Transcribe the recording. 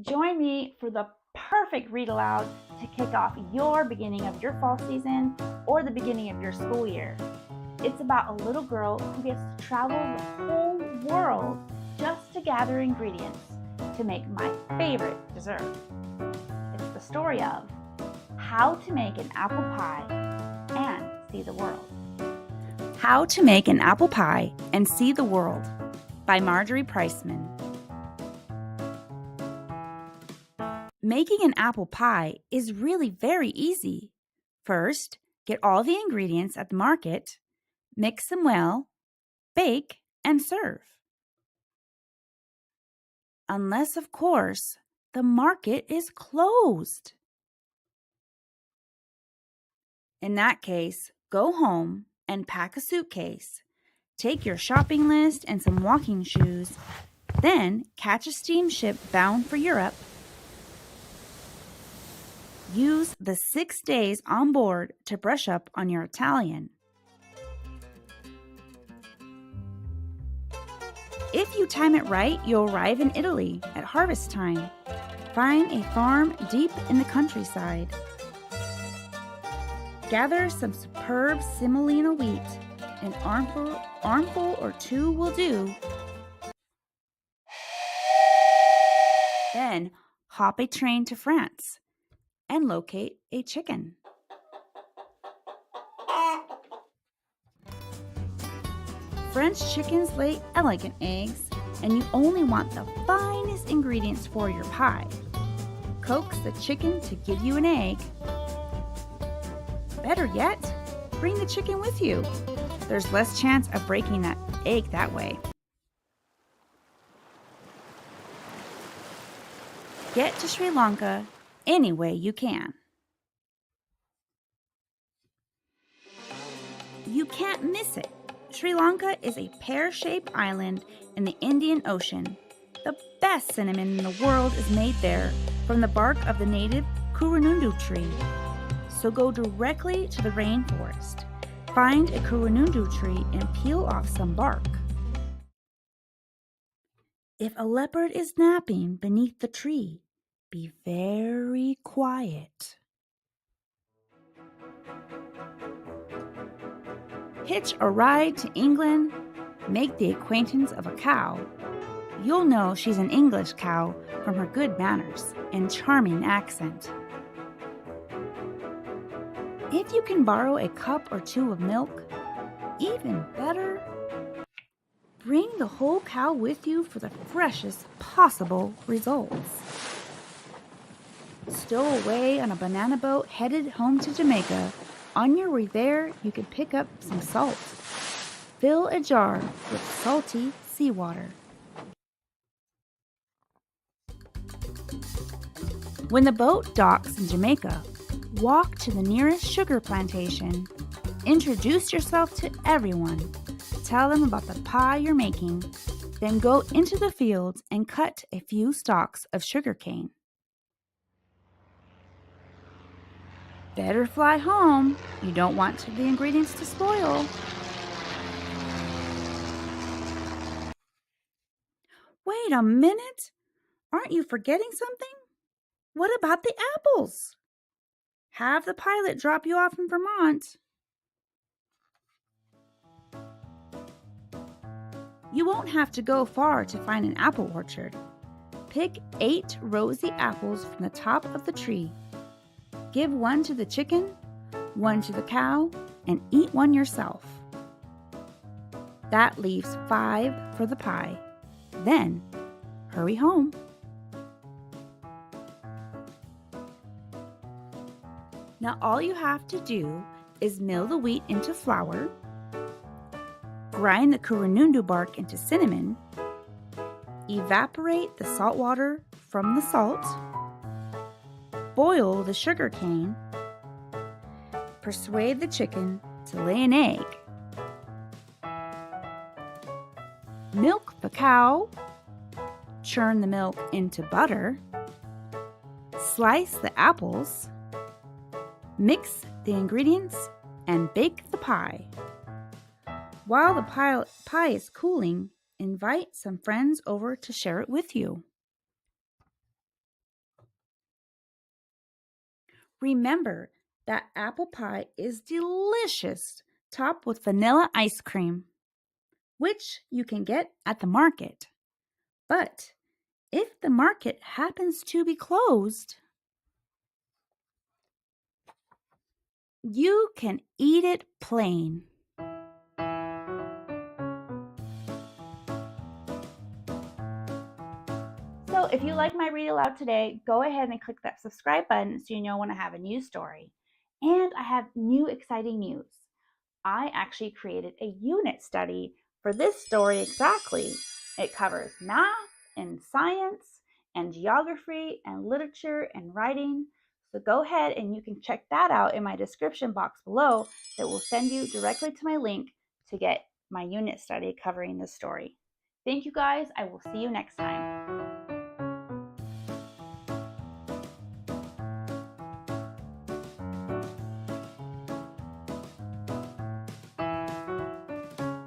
Join me for the perfect read aloud to kick off your beginning of your fall season or the beginning of your school year. It's about a little girl who gets to travel the whole world just to gather ingredients to make my favorite dessert. It's the story of how to make an apple pie and see the world. How to Make an Apple Pie and See the World by Marjorie Priceman. Making an apple pie is really very easy. First, get all the ingredients at the market, mix them well, bake, and serve. Unless, of course, the market is closed. In that case, go home and pack a suitcase. Take your shopping list and some walking shoes. Then catch a steamship bound for Europe. Use the 6 days on board to brush up on your Italian. If you time it right, you'll arrive in Italy at harvest time. Find a farm deep in the countryside. Gather some superb semolina wheat. An armful or two will do. Then hop a train to France and locate a chicken. French chickens lay elegant eggs, and you only want the finest ingredients for your pie. Coax the chicken to give you an egg. Better yet, bring the chicken with you. There's less chance of breaking that egg that way. Get to Sri Lanka any way you can. You can't miss it. Sri Lanka is a pear-shaped island in the Indian Ocean. The best cinnamon in the world is made there from the bark of the native kurunundu tree. So go directly to the rainforest. Find a kurunundu tree and peel off some bark. If a leopard is napping beneath the tree, be very quiet. Hitch a ride to England. Make the acquaintance of a cow. You'll know she's an English cow from her good manners and charming accent. If you can borrow a cup or two of milk, even better. Bring the whole cow with you for the freshest possible results. Stow away on a banana boat headed home to Jamaica. On your way there, you can pick up some salt. Fill a jar with salty seawater. When the boat docks in Jamaica, walk to the nearest sugar plantation. Introduce yourself to everyone. Tell them about the pie you're making. Then go into the fields and cut a few stalks of sugar cane. Better fly home. You don't want the ingredients to spoil. Wait a minute. Aren't you forgetting something? What about the apples? Have the pilot drop you off in Vermont. You won't have to go far to find an apple orchard. Pick 8 rosy apples from the top of the tree. Give 1 to the chicken, 1 to the cow, and eat 1 yourself. That leaves 5 for the pie. Then, hurry home. Now all you have to do is mill the wheat into flour, grind the kurunundu bark into cinnamon, evaporate the salt water from the salt, boil the sugar cane, persuade the chicken to lay an egg, milk the cow, churn the milk into butter, slice the apples, mix the ingredients, and bake the pie. While the pie is cooling, invite some friends over to share it with you. Remember that apple pie is delicious, topped with vanilla ice cream, which you can get at the market. But if the market happens to be closed, you can eat it plain. So if you like my read aloud today, go ahead and click that subscribe button so you know when I have a new story. And I have new exciting news. I actually created a unit study for this story exactly. It covers math and science and geography and literature and writing. So go ahead and you can check that out in my description box below that will send you directly to my link to get my unit study covering this story. Thank you guys. I will see you next time.